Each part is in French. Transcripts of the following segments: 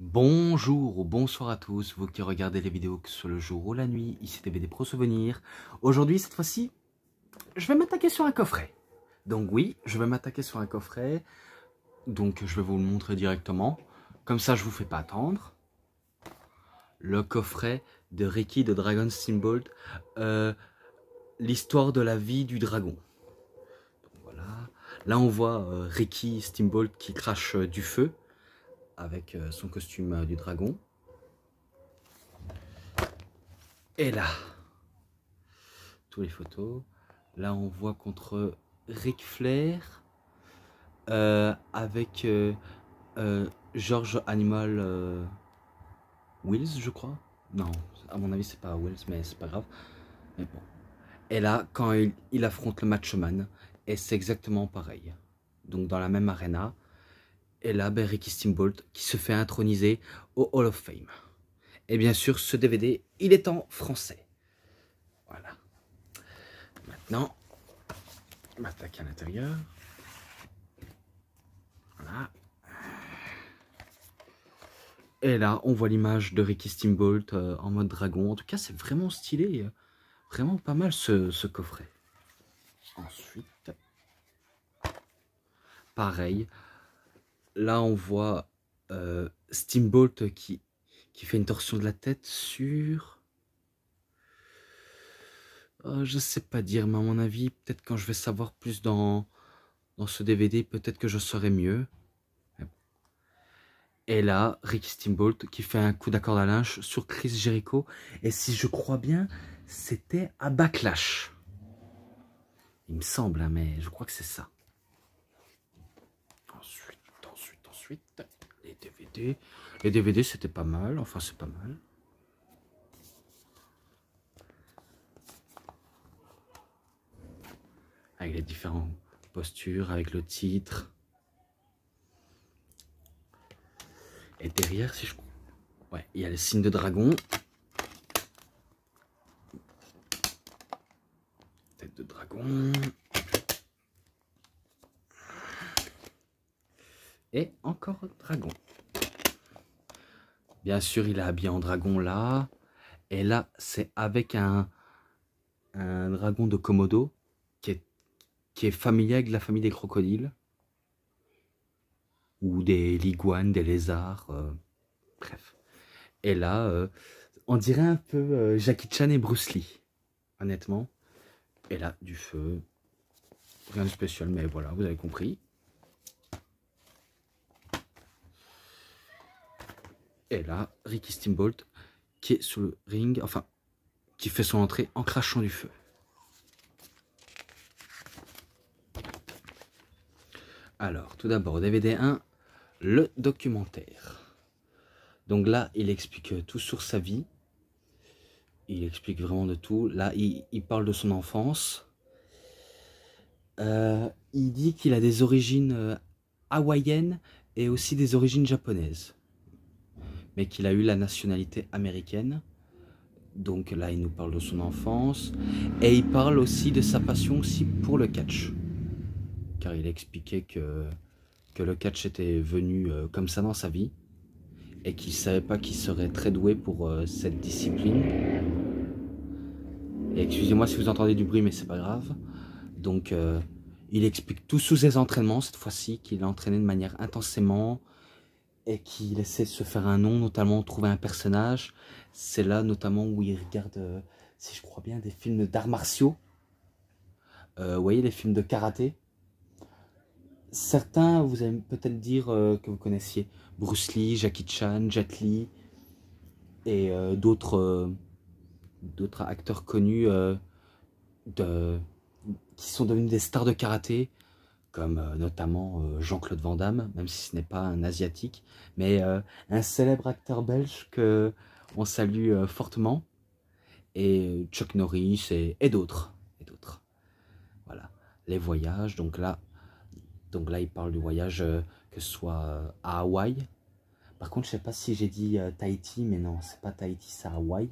Bonjour ou bonsoir à tous, vous qui regardez les vidéos que ce soit le jour ou la nuit, ici DVD Pro Souvenirs. Aujourd'hui, cette fois-ci, je vais m'attaquer sur un coffret. Donc oui, je vais m'attaquer sur un coffret, donc je vais vous le montrer directement. Comme ça, je vous fais pas attendre. Le coffret de Ricky de Dragon Steamboat, l'histoire de la vie du dragon. Donc, voilà. Là, on voit Ricky Steamboat qui crache du feu avec son costume du dragon. Et là, toutes les photos. Là, on voit contre Ric Flair avec George Animal Wills, je crois. Non, à mon avis, c'est pas Wills, mais c'est pas grave. Mais bon. Et là, quand il affronte le Matchman, et c'est exactement pareil. Donc, dans la même arena. Et là, ben, Ricky Steamboat qui se fait introniser au Hall of Fame. Et bien sûr, ce DVD, il est en français. Voilà. Maintenant, on m'attaque à l'intérieur. Voilà. Et là, on voit l'image de Ricky Steamboat en mode dragon. En tout cas, c'est vraiment stylé. Vraiment pas mal ce coffret. Ensuite, pareil. Là, on voit Steamboat qui fait une torsion de la tête sur... je sais pas dire, mais à mon avis, peut-être quand je vais savoir plus dans ce DVD, peut-être que je saurai mieux. Et là, Ricky Steamboat qui fait un coup d'accord à linge sur Chris Jericho. Et si je crois bien, c'était à Backlash. Il me semble, hein, mais je crois que c'est ça. Ensuite, les DVD. Les DVD, c'était pas mal. Enfin, c'est pas mal. Avec les différentes postures, avec le titre. Et derrière, si je crois... Ouais, il y a le signe de dragon. Tête de dragon. Et encore dragon. Bien sûr, il est habillé en dragon là. Et là, c'est avec un dragon de Komodo qui est familier avec la famille des crocodiles. Ou des liguanes, des lézards. Bref. Et là, on dirait un peu Jackie Chan et Bruce Lee. Honnêtement. Et là, du feu. Rien de spécial, mais voilà, vous avez compris. Et là, Ricky Steamboat qui est sous le ring, enfin, qui fait son entrée en crachant du feu. Alors, tout d'abord, DVD 1, le documentaire. Donc là, il explique tout sur sa vie. Il explique vraiment de tout. Là, il parle de son enfance. Il dit qu'il a des origines hawaïennes et aussi des origines japonaises. Mais qu'il a eu la nationalité américaine. Donc là, il nous parle de son enfance. Et il parle aussi de sa passion aussi pour le catch. Car il expliquait que le catch était venu comme ça dans sa vie. Et qu'il ne savait pas qu'il serait très doué pour cette discipline. Et excusez-moi si vous entendez du bruit, mais c'est pas grave. Donc, il explique tout sous ses entraînements, cette fois-ci, qu'il est entraîné de manière intensément et qu'il essaie de se faire un nom, notamment trouver un personnage. C'est là, notamment, où il regarde, si je crois bien, des films d'arts martiaux. Vous voyez, les films de karaté. Certains, vous allez peut-être dire que vous connaissiez Bruce Lee, Jackie Chan, Jet Li et d'autres acteurs connus qui sont devenus des stars de karaté, comme notamment Jean-Claude Van Damme, même si ce n'est pas un asiatique, mais un célèbre acteur belge que on salue fortement, et Chuck Norris et d'autres. Voilà, les voyages, donc là il parle du voyage que ce soit à Hawaï. Par contre, je sais pas si j'ai dit Tahiti, mais non, c'est pas Tahiti, c'est Hawaï.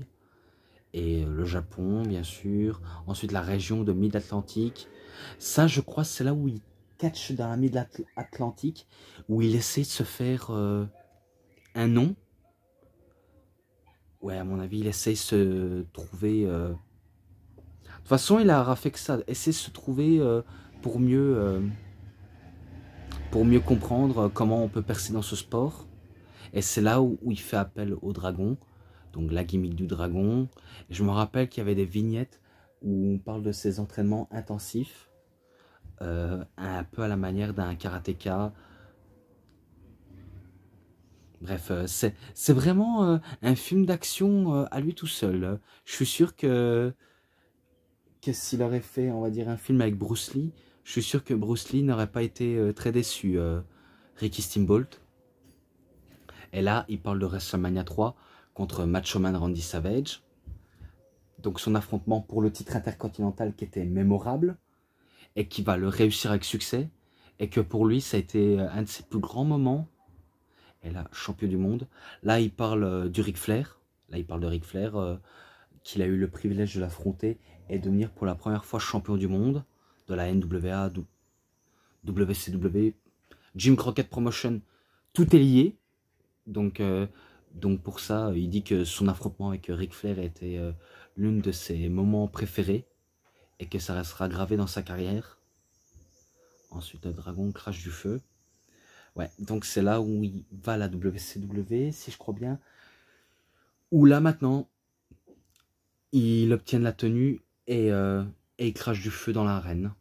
Et le Japon, bien sûr. Ensuite, la région de Mid-Atlantique. Ça, je crois, c'est là où il catch dans la Mid-Atlantique, où il essaie de se faire un nom. Ouais, à mon avis, il essaye de se trouver... De toute façon, il a fait que ça. Essayer de se trouver pour mieux comprendre comment on peut percer dans ce sport. Et c'est là où il fait appel au dragon. Donc la gimmick du dragon. Et je me rappelle qu'il y avait des vignettes où on parle de ses entraînements intensifs. Un peu à la manière d'un karatéka. Bref, c'est vraiment un film d'action à lui tout seul. Je suis sûr que s'il aurait fait, on va dire, un film avec Bruce Lee, je suis sûr que Bruce Lee n'aurait pas été très déçu. Ricky Steamboat. Et là, il parle de WrestleMania 3 contre Macho Man Randy Savage. Donc son affrontement pour le titre intercontinental qui était mémorable et qui va le réussir avec succès. Et que pour lui, ça a été un de ses plus grands moments. Et là, champion du monde. Là, il parle du Ric Flair. Là, il parle de Ric Flair, qu'il a eu le privilège de l'affronter et de devenir pour la première fois champion du monde de la NWA, WCW, Jim Crockett Promotion. Tout est lié. Donc pour ça, il dit que son affrontement avec Ric Flair était l'une de ses moments préférés et que ça restera gravé dans sa carrière. Ensuite, Dragon crache du feu. Ouais, donc c'est là où il va à la WCW, si je crois bien. Où là maintenant, il obtient la tenue et il crache du feu dans l'arène.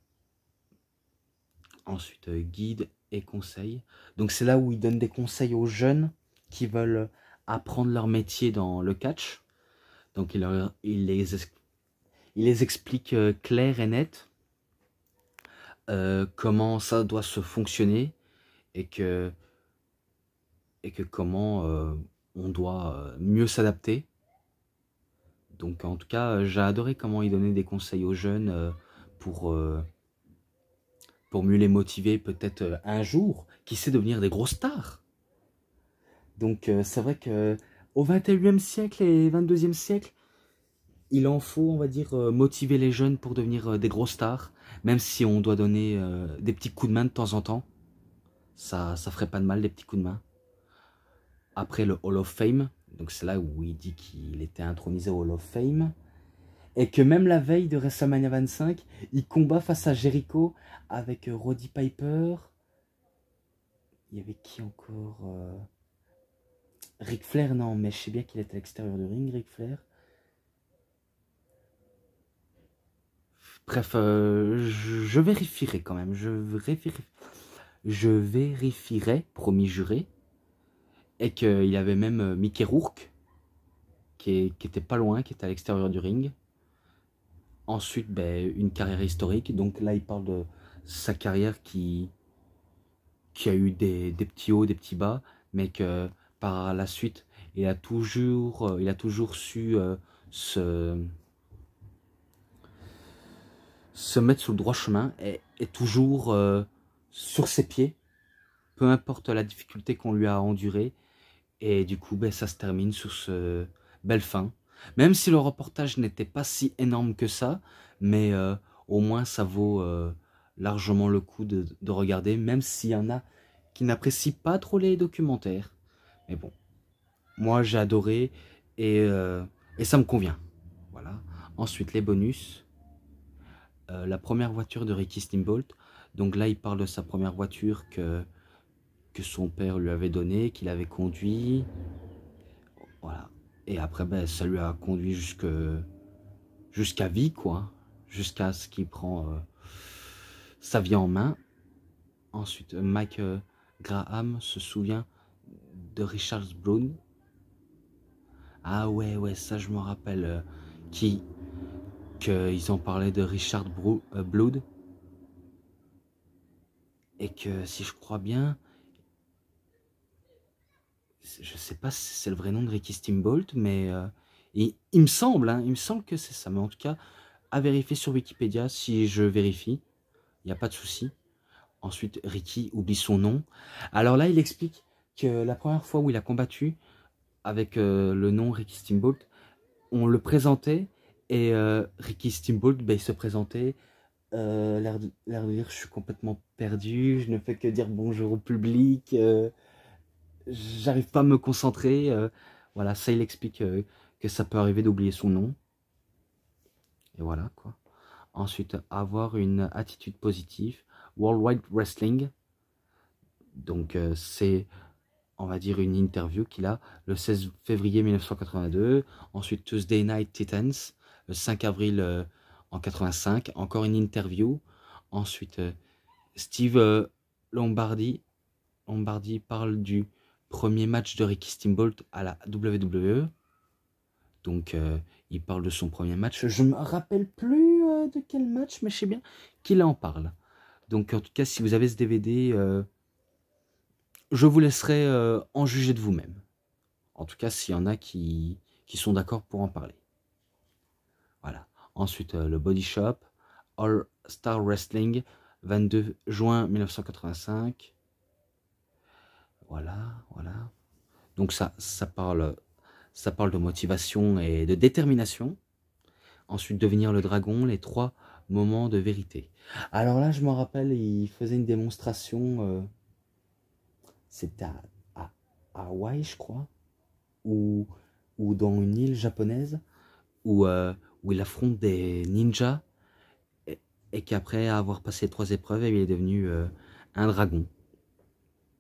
Ensuite, guide et conseil. Donc c'est là où il donne des conseils aux jeunes qui veulent apprendre leur métier dans le catch. Donc il les explique clair et net comment ça doit se fonctionner et que comment on doit mieux s'adapter. Donc en tout cas, j'ai adoré comment il donnait des conseils aux jeunes pour mieux les motiver peut-être un jour, qui sait devenir des grosses stars. Donc c'est vrai que au 21e siècle et 22e siècle, il en faut, on va dire, motiver les jeunes pour devenir des grosses stars, même si on doit donner des petits coups de main de temps en temps. Ça ferait pas de mal, des petits coups de main. Après le Hall of Fame, donc c'est là où il dit qu'il était intronisé au Hall of Fame, et que même la veille de WrestleMania 25, il combat face à Jericho avec Roddy Piper. Il y avait qui encore Ric Flair, non, mais je sais bien qu'il était à l'extérieur du ring, Ric Flair. Bref, je vérifierai quand même. Je vérifierai, promis juré. Et qu'il y avait même Mickey Rourke, qui était pas loin, qui était à l'extérieur du ring. Ensuite, ben, une carrière historique. Donc là, il parle de sa carrière qui a eu des petits hauts, des petits bas, mais que par la suite, il a toujours su se mettre sur le droit chemin et toujours sur ses pieds, peu importe la difficulté qu'on lui a endurée. Et du coup, ben, ça se termine sur ce belle fin. Même si le reportage n'était pas si énorme que ça, mais au moins ça vaut largement le coup de regarder, même s'il y en a qui n'apprécient pas trop les documentaires. Mais bon, moi j'ai adoré et ça me convient. Voilà. Ensuite, les bonus. La première voiture de Ricky Steamboat. Donc là, il parle de sa première voiture que son père lui avait donnée, qu'il avait conduit. Voilà. Et après, ben, ça lui a conduit jusqu'à vie, quoi. Jusqu'à ce qu'il prend sa vie en main. Ensuite, Mike Graham se souvient de Richard Brown. Ah ouais, ça je me rappelle. Qu'ils en parlaient de Richard Blood. Et que si je crois bien, je sais pas si c'est le vrai nom de Ricky Steamboat, mais il me semble, hein, il me semble que c'est ça. Mais en tout cas, à vérifier sur Wikipédia, si je vérifie, il n'y a pas de souci. Ensuite, Ricky oublie son nom. Alors là, il explique que la première fois où il a combattu avec le nom Ricky Steamboat, on le présentait et Ricky Steamboat, ben, il se présentait, l'air de dire je suis complètement perdu, je ne fais que dire bonjour au public. j'arrive pas à me concentrer. Voilà, ça il explique que ça peut arriver d'oublier son nom. Et voilà quoi. Ensuite, avoir une attitude positive. Worldwide Wrestling. Donc c'est, on va dire, une interview qu'il a le 16 février 1982. Ensuite, Tuesday Night Titans, le 5 avril en 85. Encore une interview. Ensuite, Steve Lombardi parle du premier match de Ricky Steamboat à la WWE. Donc, il parle de son premier match. Je ne me rappelle plus de quel match, mais je sais bien qu'il en parle. Donc, en tout cas, si vous avez ce DVD, je vous laisserai en juger de vous-même. En tout cas, s'il y en a qui sont d'accord pour en parler. Voilà. Ensuite, le Body Shop, All Star Wrestling, 22 juin 1985. Voilà, voilà. Donc ça parle de motivation et de détermination. Ensuite, devenir le dragon, les 3 moments de vérité. Alors là, je me rappelle, il faisait une démonstration, c'était à Hawaï, je crois, ou dans une île japonaise, où il affronte des ninjas, et qu'après avoir passé 3 épreuves, il est devenu un dragon.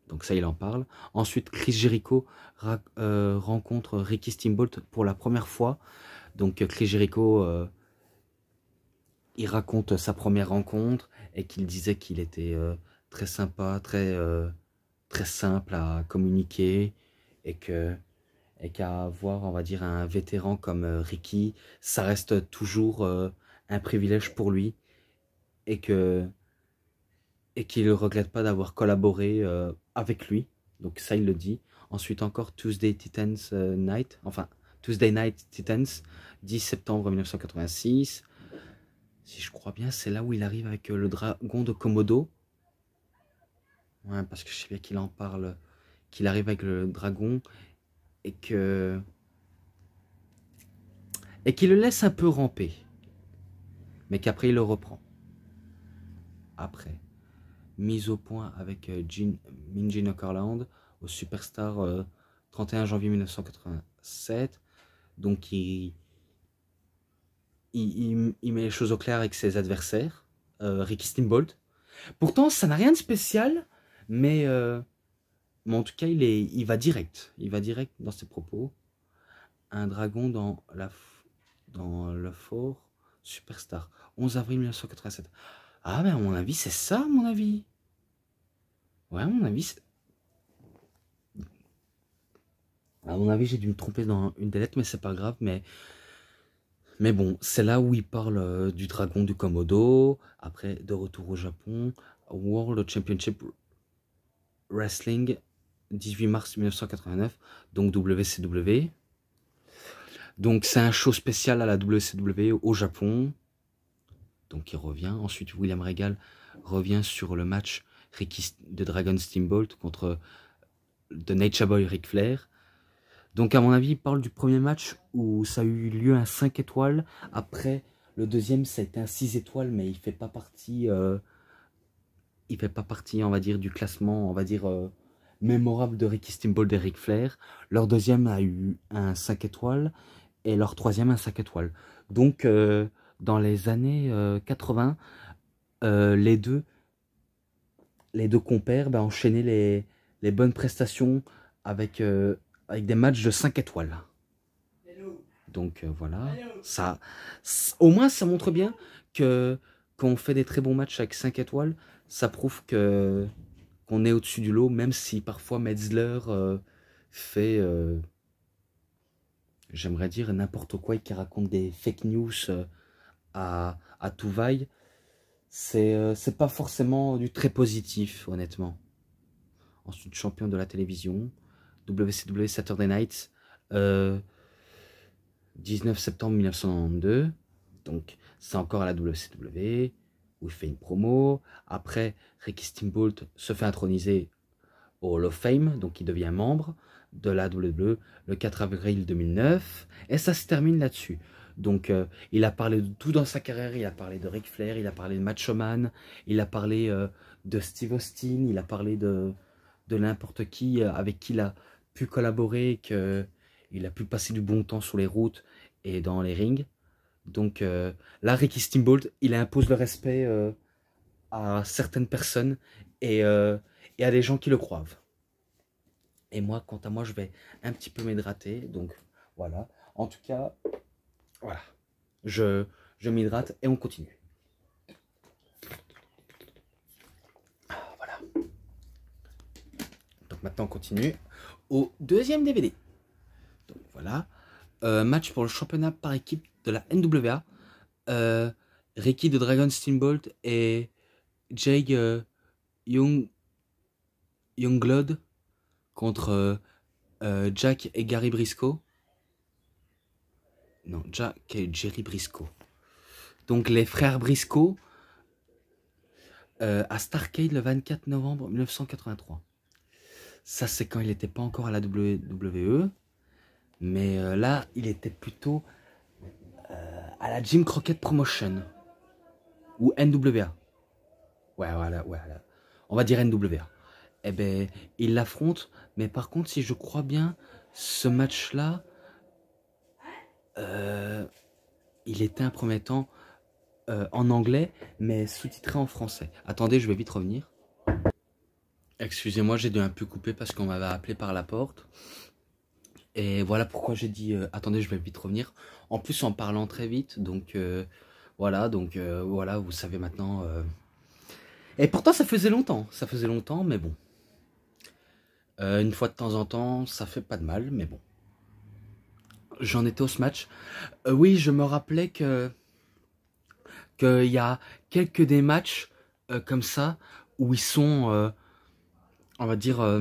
Donc ça, il en parle. Ensuite, Chris Jericho rencontre Ricky Steamboat pour la première fois. Donc Chris Jericho, il raconte sa première rencontre et qu'il disait qu'il était très sympa, très simple à communiquer, et qu'à avoir, on va dire, un vétéran comme Ricky, ça reste toujours un privilège pour lui, et qu'il ne regrette pas d'avoir collaboré avec lui. Donc ça, il le dit. Ensuite, encore Tuesday Titans Night, enfin Tuesday Night Titans, 10 septembre 1986. Si je crois bien, c'est là où il arrive avec le dragon de Komodo. Ouais, parce que je sais bien qu'il en parle, qu'il arrive avec le dragon, et qu'il le laisse un peu ramper, mais qu'après il le reprend. Après, mise au point avec Minji Nokerland au Superstar 31 janvier 1987. Donc il met les choses au clair avec ses adversaires, Ricky Steamboat. Pourtant, ça n'a rien de spécial, mais en tout cas, il va direct. Il va direct dans ses propos. Un dragon dans le fort Superstar. 11 avril 1987. Ah, mais à mon avis, c'est ça, à mon avis. Ouais, à mon avis, j'ai dû me tromper dans une des lettres, mais c'est pas grave. Mais bon, c'est là où il parle du dragon du Komodo. Après, de retour au Japon. World Championship Wrestling, 18 mars 1989. Donc WCW. Donc c'est un show spécial à la WCW au Japon. Donc il revient. Ensuite, William Regal revient sur le match Ricky de Dragon Steamboat contre The Nature Boy Ric Flair. Donc à mon avis, il parle du premier match où ça a eu lieu un 5 étoiles. Après, le deuxième, ça a été un 6 étoiles, mais il fait pas partie, on va dire, du classement, on va dire, mémorable de Ricky Steamboat et Ric Flair. Leur deuxième a eu un 5 étoiles et leur troisième un 5 étoiles. Donc dans les années 80, les deux compères enchaînaient les bonnes prestations avec des matchs de 5 étoiles. Donc voilà, ça, au moins ça montre bien que quand on fait des très bons matchs avec 5 étoiles, ça prouve qu'on est au-dessus du lot, même si parfois Metzler fait, j'aimerais dire, n'importe quoi, et qui raconte des fake news à tout vaille. C'est pas forcément du très positif, honnêtement. Ensuite, champion de la télévision, WCW Saturday Night, 19 septembre 1992. Donc, c'est encore à la WCW, où il fait une promo. Après, Ricky Steamboat se fait introniser au Hall of Fame, donc il devient membre de la WWE le 4 avril 2009. Et ça se termine là-dessus. Donc, il a parlé de tout dans sa carrière. Il a parlé de Ric Flair, il a parlé de Macho Man, il a parlé de Steve Austin, il a parlé de de n'importe qui avec qui il a pu collaborer, qu'il a pu passer du bon temps sur les routes et dans les rings. Donc là, Ricky Steamboat, il impose le respect à certaines personnes et à des gens qui le croivent. Et moi, quant à moi, je vais un petit peu m'hydrater. Donc voilà. En tout cas, voilà. Je m'hydrate et on continue. Voilà. Donc maintenant, on continue au deuxième DVD. Donc voilà. Match pour le championnat par équipe de la NWA. Ricky de Dragon Steamboat et Jay Youngblood contre Jack et Gary Briscoe. Non, Jack et Jerry Briscoe. Donc les frères Briscoe à Starrcade le 24 novembre 1983. Ça, c'est quand il n'était pas encore à la WWE. Mais là, il était plutôt à la Jim Crockett Promotion. Ou NWA. Ouais, voilà. On va dire NWA. Eh ben, il l'affronte. Mais par contre, si je crois bien, ce match-là, il était un premier temps en anglais, mais sous-titré en français. Attendez, je vais vite revenir. Excusez-moi, j'ai dû un peu couper parce qu'on m'avait appelé par la porte. Et voilà pourquoi j'ai dit attendez, je vais vite revenir. En plus, en parlant très vite, donc voilà, vous savez maintenant. Et pourtant, ça faisait longtemps, mais bon. Une fois de temps en temps, ça fait pas de mal, mais bon. J'en étais au match. Oui, je me rappelais qu'il y a quelques des matchs comme ça où ils sont, on va dire,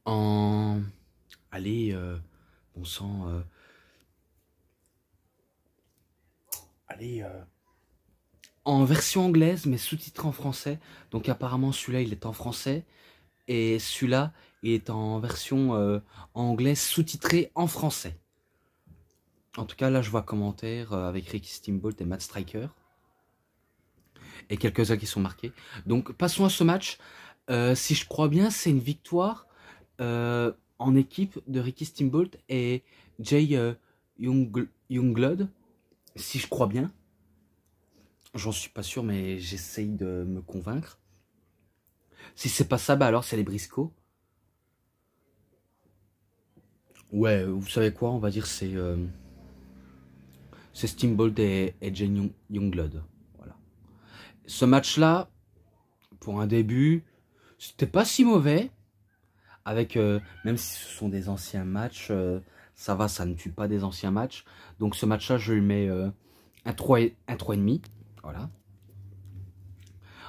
en... Allez, bon sang... Allez, en version anglaise, mais sous-titré en français. Donc apparemment, celui-là, il est en français. Et celui-là, il est en version anglaise sous-titré en français. En tout cas, là, je vois commentaires avec Ricky Steamboat et Matt Striker. Et quelques-uns qui sont marqués. Donc, passons à ce match. Si je crois bien, c'est une victoire en équipe de Ricky Steamboat et Jay Youngblood. Si je crois bien. J'en suis pas sûr, mais j'essaye de me convaincre. Si c'est pas ça, bah alors c'est les Briscoe. Ouais, vous savez quoi, on va dire c'est Steamboat et Jay Youngblood. Voilà. Ce match-là, pour un début, c'était pas si mauvais. Avec, même si ce sont des anciens matchs, ça va, ça ne tue pas des anciens matchs. Donc ce match-là, je lui mets un 3,5. Voilà.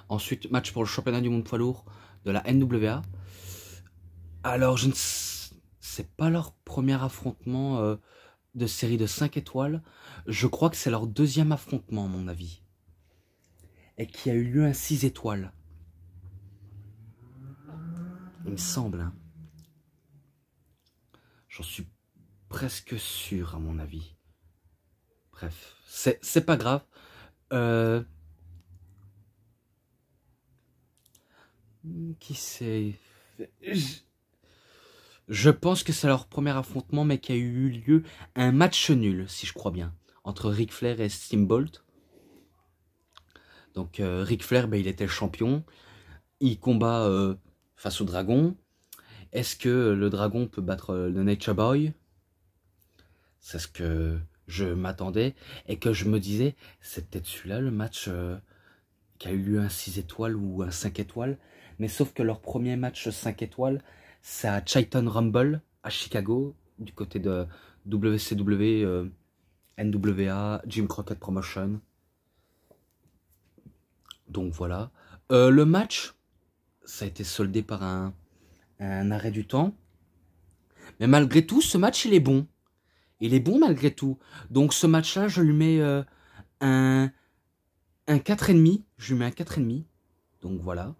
Ensuite, match pour le championnat du monde poids lourd de la NWA. Alors, je ne c'est pas leur premier affrontement de série de 5 étoiles. Je crois que c'est leur deuxième affrontement, à mon avis. Et qui a eu lieu à 6 étoiles. Il me semble. Hein. J'en suis presque sûr, à mon avis. Bref, c'est pas grave. Qui c'est? Je pense que c'est leur premier affrontement, mais qui a eu lieu un match nul, si je crois bien, entre Ric Flair et Steamboat. Donc Ric Flair, ben, il était le champion. Il combat face au dragon. Est-ce que le dragon peut battre le Nature Boy? C'est ce que je m'attendais. Et que je me disais, c'est peut-être celui-là le match qui a eu lieu un 6 étoiles ou un 5 étoiles. Mais sauf que leur premier match 5 étoiles, c'est à Chayton Rumble, à Chicago, du côté de WCW, NWA, Jim Crockett Promotion. Donc voilà. Le match, ça a été soldé par un arrêt du temps. Mais malgré tout, ce match, il est bon. Il est bon malgré tout. Donc ce match-là, je lui mets un 4,5. Je lui mets un 4,5. Donc voilà.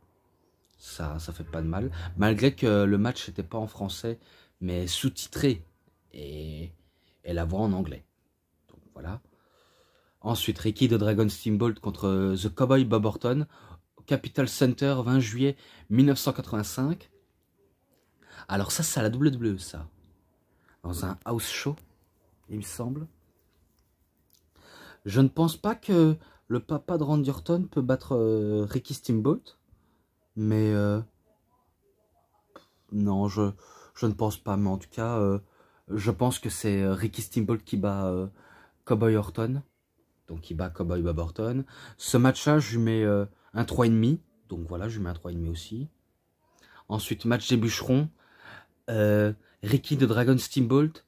Ça fait pas de mal. Malgré que le match n'était pas en français, mais sous-titré. Et la voix en anglais. Donc voilà. Ensuite, Ricky de Dragon Steamboat contre The Cowboy Bob Orton. Capital Center, 20 juillet 1985. Alors ça, c'est à la WWE, ça. Dans un house show, il me semble. Je ne pense pas que le papa de Randy Orton peut battre Ricky Steamboat. Mais non, je ne pense pas. Mais en tout cas, je pense que c'est Ricky Steamboat qui bat Cowboy Orton. Donc qui bat Cowboy Bob Orton. Ce match-là, je lui mets un 3,5. Donc voilà, je lui mets un 3,5 aussi. Ensuite, match des bûcherons. Ricky de Dragon Steamboat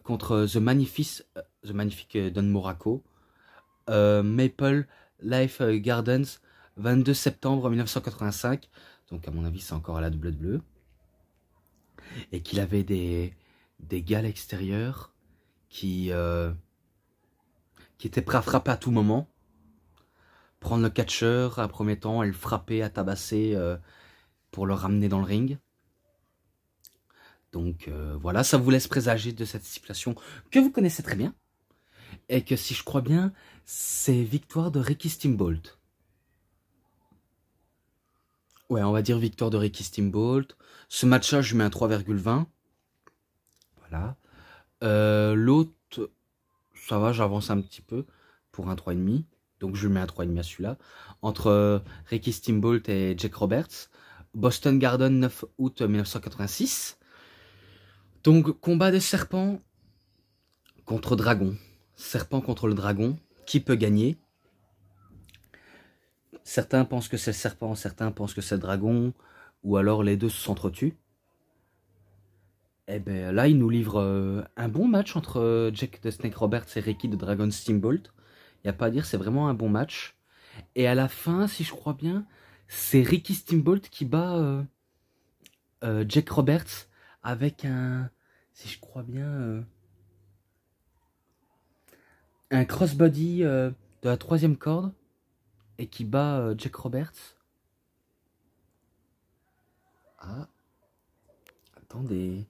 contre The Magnifique Don Morocco. Maple Life Gardens, 22 septembre 1985. Donc à mon avis, c'est encore à la WWE. Et qu'il avait des gars à l'extérieur qui étaient prêts à frapper à tout moment. Prendre le catcheur à premier temps et le frapper, à tabasser pour le ramener dans le ring. Donc voilà, ça vous laisse présager de cette stipulation que vous connaissez très bien. Et que si je crois bien, c'est victoire de Ricky Steamboat. Ouais, on va dire victoire de Ricky Steamboat. Ce match-là, je lui mets un 3,20. Voilà. L'autre, ça va, j'avance un petit peu pour un 3,5. Donc je lui mets un 3,5 à celui-là. Entre Ricky Steamboat et Jake Roberts. Boston Garden, 9 août 1986. Donc combat des serpents contre dragon. Serpent contre le dragon. Qui peut gagner? Certains pensent que c'est le serpent, certains pensent que c'est le dragon, ou alors les deux s'entretuent. Et bien là, il nous livre un bon match entre Jake the Snake Roberts et Ricky de Dragon Steamboat. Il n'y a pas à dire, c'est vraiment un bon match. Et à la fin, si je crois bien, c'est Ricky Steamboat qui bat Jake Roberts avec un, si je crois bien, un crossbody de la 3e corde. Et qui bat Jake Roberts. Ah. Attendez.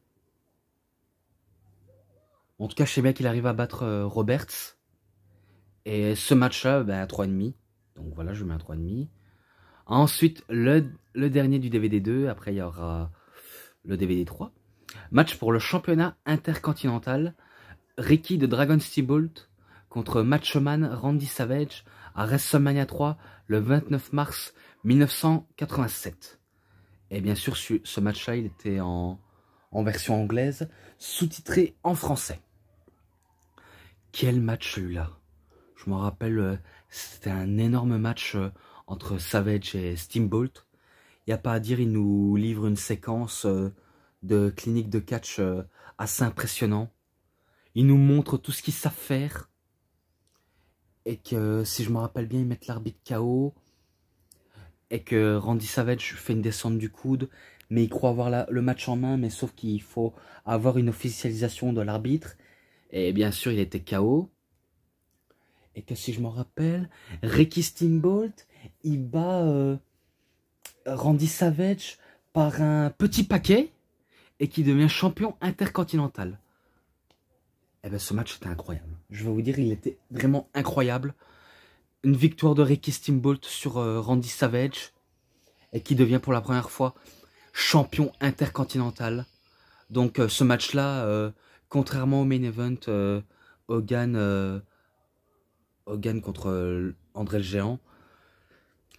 En tout cas, je sais bien qu'il arrive à battre Roberts. Et ce match-là, ben, à 3,5. Donc voilà, je mets un 3,5. Ensuite, le dernier du DVD 2. Après, il y aura le DVD 3. Match pour le championnat intercontinental. Ricky de Dragon Steamboat contre Macho Man Randy Savage à WrestleMania 3 le 29 mars 1987. Et bien sûr, ce match-là, il était en version anglaise, sous-titré en français. Quel match celui-là! Je me rappelle, c'était un énorme match entre Savage et Steamboat. Il n'y a pas à dire, il nous livre une séquence de clinique de catch assez impressionnant. Il nous montre tout ce qu'ils savent faire. Et que, si je me rappelle bien, ils mettent l'arbitre KO. Et que Randy Savage fait une descente du coude. Mais il croit avoir le match en main. Mais sauf qu'il faut avoir une officialisation de l'arbitre. Et bien sûr, il était KO. Et que si je me rappelle, Ricky Steamboat, il bat Randy Savage par un petit paquet. Et qui devient champion intercontinental. Eh bien, ce match était incroyable. Je vais vous dire, il était vraiment incroyable. Une victoire de Ricky Steamboat sur Randy Savage. Et qui devient pour la première fois champion intercontinental. Donc ce match-là, contrairement au main event, Hogan contre André le Géant.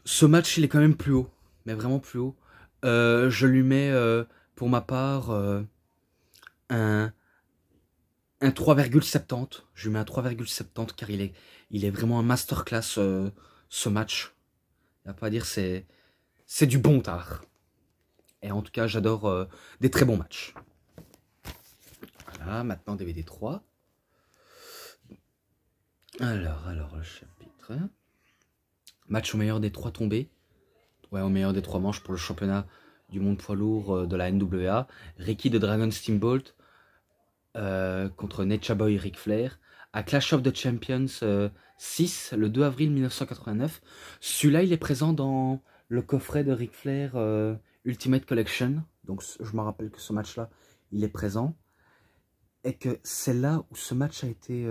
Ce match, il est quand même plus haut. Mais vraiment plus haut. Je lui mets, pour ma part, un 3,70. Je lui mets un 3,70 car il est vraiment un masterclass ce match. Il n'y a pas à dire, c'est du bon tard. Et en tout cas, j'adore des très bons matchs. Voilà, maintenant DVD 3. Alors, le chapitre. Match au meilleur des 3 tombées. Ouais, au meilleur des 3 manches pour le championnat du monde poids lourd de la NWA. Ricky de Dragon Steamboat contre Nature Boy Ric Flair à Clash of the Champions 6 le 2 avril 1989. Celui-là, il est présent dans le coffret de Ric Flair Ultimate Collection. Donc je me rappelle que ce match-là, il est présent. Et que c'est là où ce match a été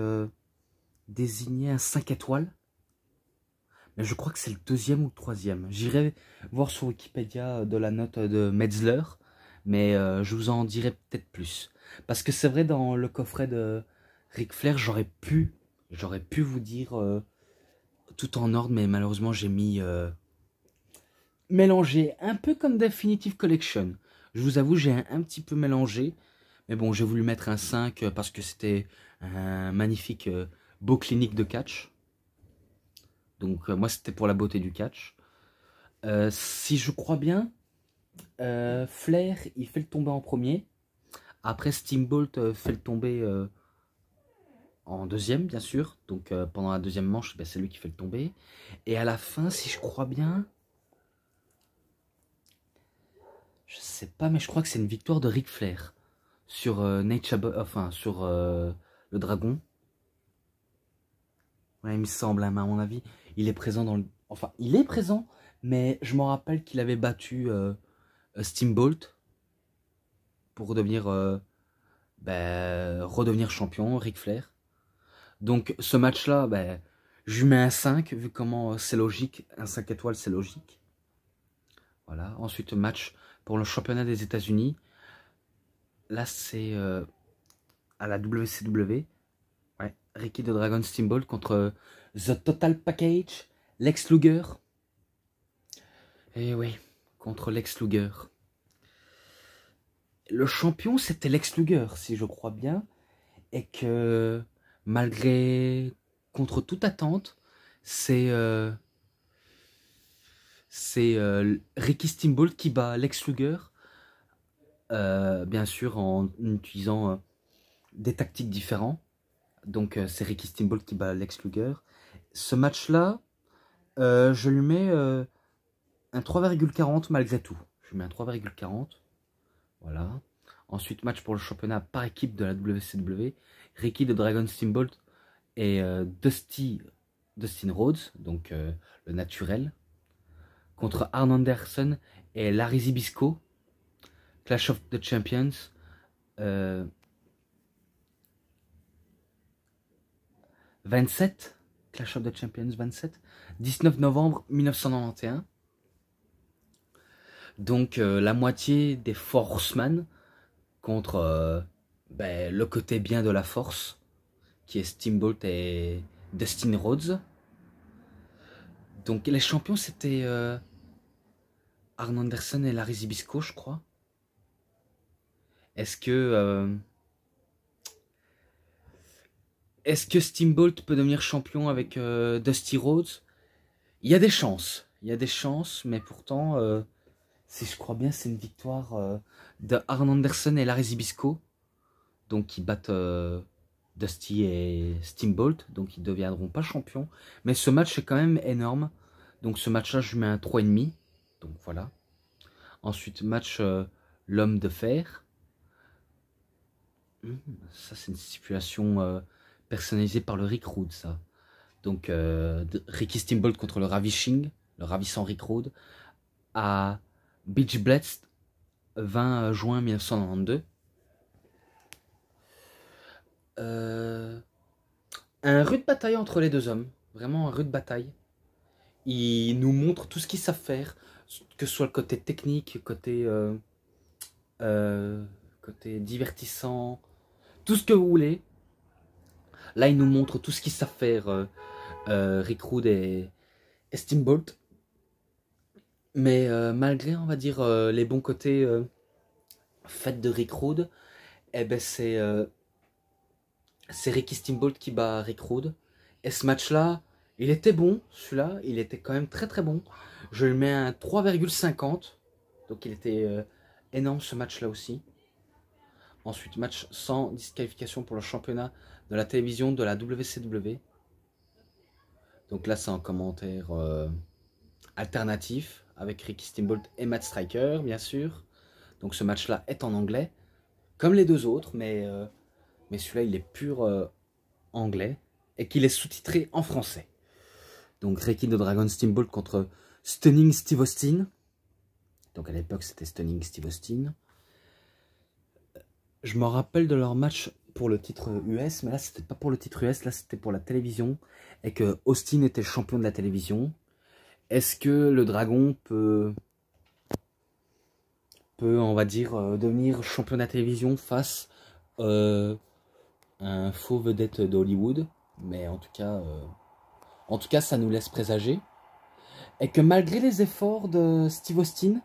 désigné un 5 étoiles. Mais je crois que c'est le 2e ou le 3e. J'irai voir sur Wikipédia de la note de Metzler. mais je vous en dirai peut-être plus. Parce que c'est vrai, dans le coffret de Ric Flair, j'aurais pu vous dire tout en ordre, mais malheureusement j'ai mis mélangé, un peu comme Definitive Collection. Je vous avoue, j'ai un petit peu mélangé, mais bon, j'ai voulu mettre un 5 parce que c'était un magnifique beau clinique de catch. Donc moi, c'était pour la beauté du catch. Si je crois bien, Flair, il fait le tomber en premier. Après, Steamboat fait le tomber en deuxième, bien sûr. Donc pendant la deuxième manche, ben, c'est lui qui fait le tomber. Et à la fin, si je crois bien, je sais pas, mais je crois que c'est une victoire de Ric Flair sur enfin sur le dragon. Ouais, il me semble, hein, mais à mon avis, il est présent dans le... Enfin, il est présent, mais je me rappelle qu'il avait battu Steamboat pour devenir, redevenir champion, Ric Flair. Donc ce match-là, je lui mets un 5, vu comment c'est logique. Un 5 étoiles, c'est logique. Voilà. Ensuite, match pour le championnat des États-Unis. Là, c'est à la WCW. Ouais. Ricky the Dragon Steamboat contre The Total Package, Lex Luger. Et oui, contre Lex Luger. Le champion, c'était Lex Luger, si je crois bien. Et que, malgré, contre toute attente, c'est Ricky Steamboat qui bat Lex Luger. Bien sûr, en utilisant des tactiques différentes. Donc, c'est Ricky Steamboat qui bat Lex Luger. Ce match-là, je lui mets un 3,40 malgré tout. Je lui mets un 3,40. Voilà. Ensuite, match pour le championnat par équipe de la WCW. Ricky the Dragon Steamboat et Dustin Rhodes, donc le naturel, contre Arn Anderson et Larry Zbyszko. Clash of the Champions. 27. Clash of the Champions 27. 19 novembre 1991. Donc la moitié des Four Horsemen contre le côté bien de la force, qui est Steamboat et Dustin Rhodes. Donc les champions, c'était Arn Anderson et Larry Zbyszko, je crois. Est-ce que Steamboat peut devenir champion avec Dusty Rhodes? Il y a des chances. Il y a des chances, mais pourtant, si je crois bien, c'est une victoire de Arn Anderson et Larry Zbyszko. Donc, qui battent Dusty et Steamboat. Donc, ils ne deviendront pas champions. Mais ce match est quand même énorme. Donc, ce match-là, je lui mets un 3,5. Donc, voilà. Ensuite, match l'homme de fer. Ça, c'est une stipulation personnalisée par le Rick Rude, ça. Donc, Ricky Steamboat contre le Ravishing, le ravissant Rick Rude, à Beach Blast, 20 juin 1992. Un rude bataille entre les deux hommes. Vraiment un rude bataille. Ils nous montrent tout ce qu'ils savent faire, que ce soit le côté technique, côté divertissant, tout ce que vous voulez. Là, ils nous montrent tout ce qu'ils savent faire, Rick Rude et Steamboat. Mais malgré, on va dire, les bons côtés faits de Rick Rude, eh ben c'est Ricky Steamboat qui bat Rick Rude. Et ce match-là, il était bon, celui-là, il était quand même très très bon. Je lui mets un 3,50. Donc il était énorme ce match-là aussi. Ensuite, match sans disqualification pour le championnat de la télévision de la WCW. Donc là, c'est un commentaire alternatif avec Ricky Steamboat et Matt Striker, bien sûr. Donc ce match-là est en anglais, comme les deux autres, mais celui-là, il est pur anglais et qu'il est sous-titré en français. Donc Ricky the Dragon Steamboat contre Stunning Steve Austin. Donc à l'époque, c'était Stunning Steve Austin. Je me rappelle de leur match pour le titre US, mais là, c'était pas pour le titre US, là, c'était pour la télévision, et que Austin était champion de la télévision. Est-ce que le Dragon peut peut, on va dire, devenir champion de la télévision face à un faux vedette d'Hollywood. Mais en tout cas, ça nous laisse présager. Et que malgré les efforts de Steve Austin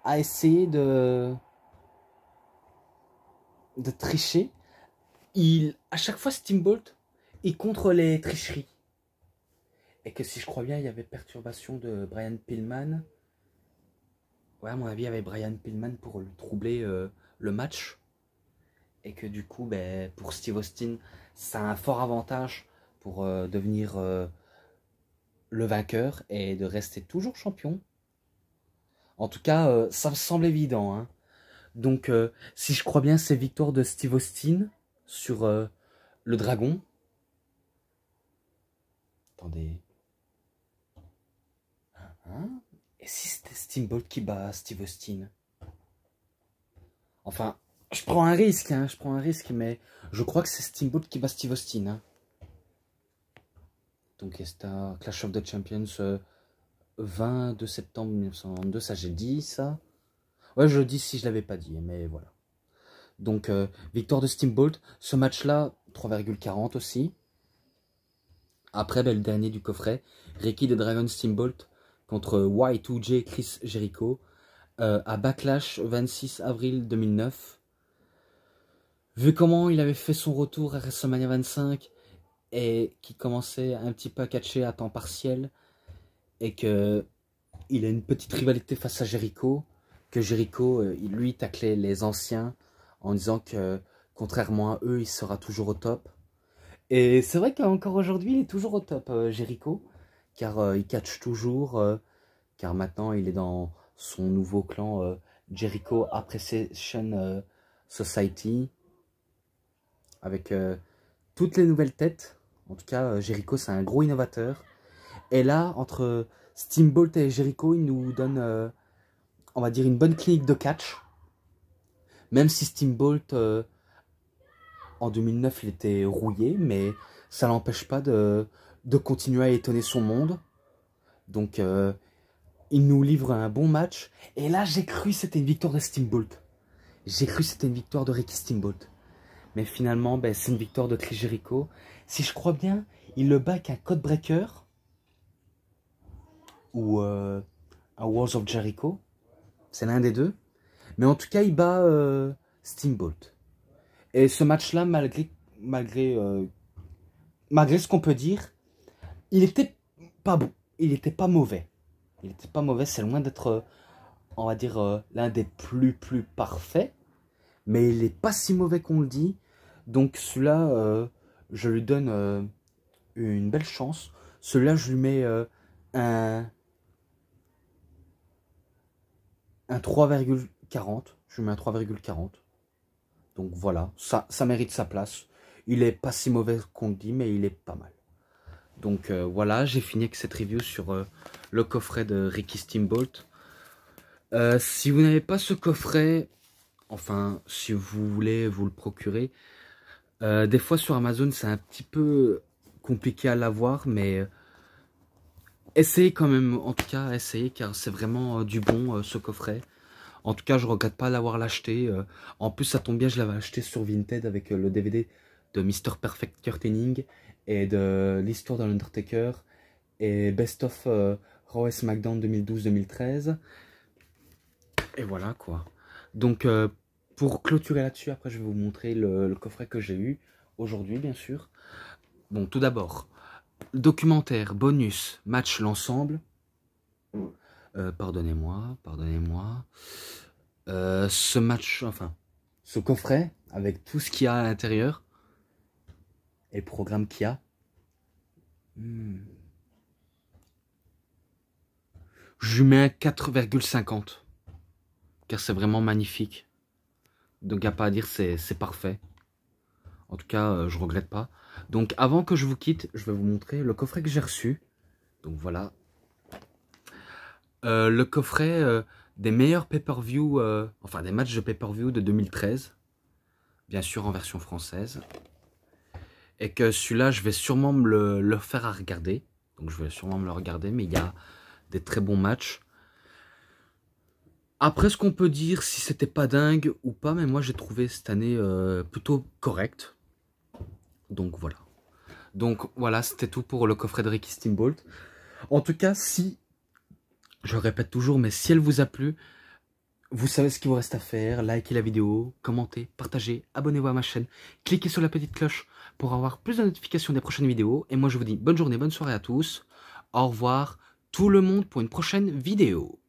à essayer de tricher, à chaque fois Steamboat, il contre les tricheries. Et que si je crois bien, il y avait perturbation de Brian Pillman. Ouais, à mon avis, il y avait Brian Pillman pour le troubler le match. Et que du coup, ben, pour Steve Austin, ça a un fort avantage pour devenir le vainqueur et de rester toujours champion. En tout cas, ça me semble évident. Hein. Donc, si je crois bien, c'est victoire de Steve Austin sur le dragon. Attendez. Hein? Et si c'était Steamboat qui bat Steve Austin? Enfin, je prends un risque, hein, mais je crois que c'est Steamboat qui bat Steve Austin. Hein. Donc, c'est un Clash of the Champions 22 septembre 1992, ça j'ai dit ça. Ouais, je le dis si je l'avais pas dit, mais voilà. Donc, victoire de Steamboat. Ce match-là, 3,40 aussi. Après, ben, le dernier du coffret, Ricky the Dragon Steamboat contre Y2J Chris Jericho à Backlash 26 avril 2009. Vu comment il avait fait son retour à WrestleMania 25 et qui commençait un petit peu à catcher à temps partiel et que il a une petite rivalité face à Jericho, que Jericho, lui, taclait les anciens en disant que contrairement à eux, il sera toujours au top. Et c'est vrai qu'encore aujourd'hui, il est toujours au top, Jericho, car il catch toujours, car maintenant il est dans son nouveau clan Jericho Appreciation Society, avec toutes les nouvelles têtes. En tout cas, Jericho, c'est un gros innovateur. Et là, entre Steamboat et Jericho, il nous donne, on va dire, une bonne clinique de catch. Même si Steamboat, en 2009, il était rouillé, mais ça l'empêche pas de continuer à étonner son monde. Donc, il nous livre un bon match. Et là, j'ai cru que c'était une victoire de Steamboat. J'ai cru que c'était une victoire de Ricky Steamboat. Mais finalement, ben, c'est une victoire de Chris Jericho. Si je crois bien, il le bat avec un code breaker. Ou un Walls of Jericho. C'est l'un des deux. Mais en tout cas, il bat Steamboat. Et ce match-là, malgré ce qu'on peut dire, il était pas bon. Il était pas mauvais. Il était pas mauvais. C'est loin d'être, on va dire, l'un des plus parfaits. Mais il est pas si mauvais qu'on le dit. Donc celui-là, je lui donne une belle chance. Celui-là, je lui mets un 3,40. Je lui mets un 3,40. Donc voilà, ça mérite sa place. Il est pas si mauvais qu'on le dit, mais il est pas mal. Donc voilà, j'ai fini avec cette review sur le coffret de Ricky Steamboat. Si vous n'avez pas ce coffret, enfin, si vous voulez vous le procurer, des fois sur Amazon, c'est un petit peu compliqué à l'avoir, mais essayez quand même, en tout cas, essayez, car c'est vraiment du bon, ce coffret. En tout cas, je regrette pas l'avoir acheté. En plus, ça tombe bien, je l'avais acheté sur Vinted avec le DVD de Mr. Perfect Curtaining et de l'histoire de l'Undertaker et Best of Raw et SmackDown 2012-2013. Et voilà quoi. Donc, pour clôturer là-dessus, après, je vais vous montrer le coffret que j'ai eu aujourd'hui, bien sûr. Bon, tout d'abord, documentaire, bonus, match l'ensemble. Pardonnez-moi. Ce match, enfin, ce coffret, avec tout ce qu'il y a à l'intérieur, et le programme qu'il y a, je lui mets un 4,50, car c'est vraiment magnifique. Donc, il n'y a pas à dire, c'est parfait. En tout cas, je regrette pas. Donc, avant que je vous quitte, je vais vous montrer le coffret que j'ai reçu. Donc, voilà. Le coffret des meilleurs pay-per-view, enfin des matchs de pay-per-view de 2013, bien sûr en version française, et que celui-là je vais sûrement me le faire à regarder, donc je vais sûrement me le regarder, mais il y a des très bons matchs. Après, ce qu'on peut dire, si c'était pas dingue ou pas, mais moi j'ai trouvé cette année plutôt correcte. Donc voilà. Donc voilà, c'était tout pour le coffret de Ricky Steamboat. En tout cas, si, je le répète toujours, mais si elle vous a plu, vous savez ce qu'il vous reste à faire. Likez la vidéo, commentez, partagez, abonnez-vous à ma chaîne, cliquez sur la petite cloche pour avoir plus de notifications des prochaines vidéos. Et moi je vous dis bonne journée, bonne soirée à tous. Au revoir tout le monde pour une prochaine vidéo.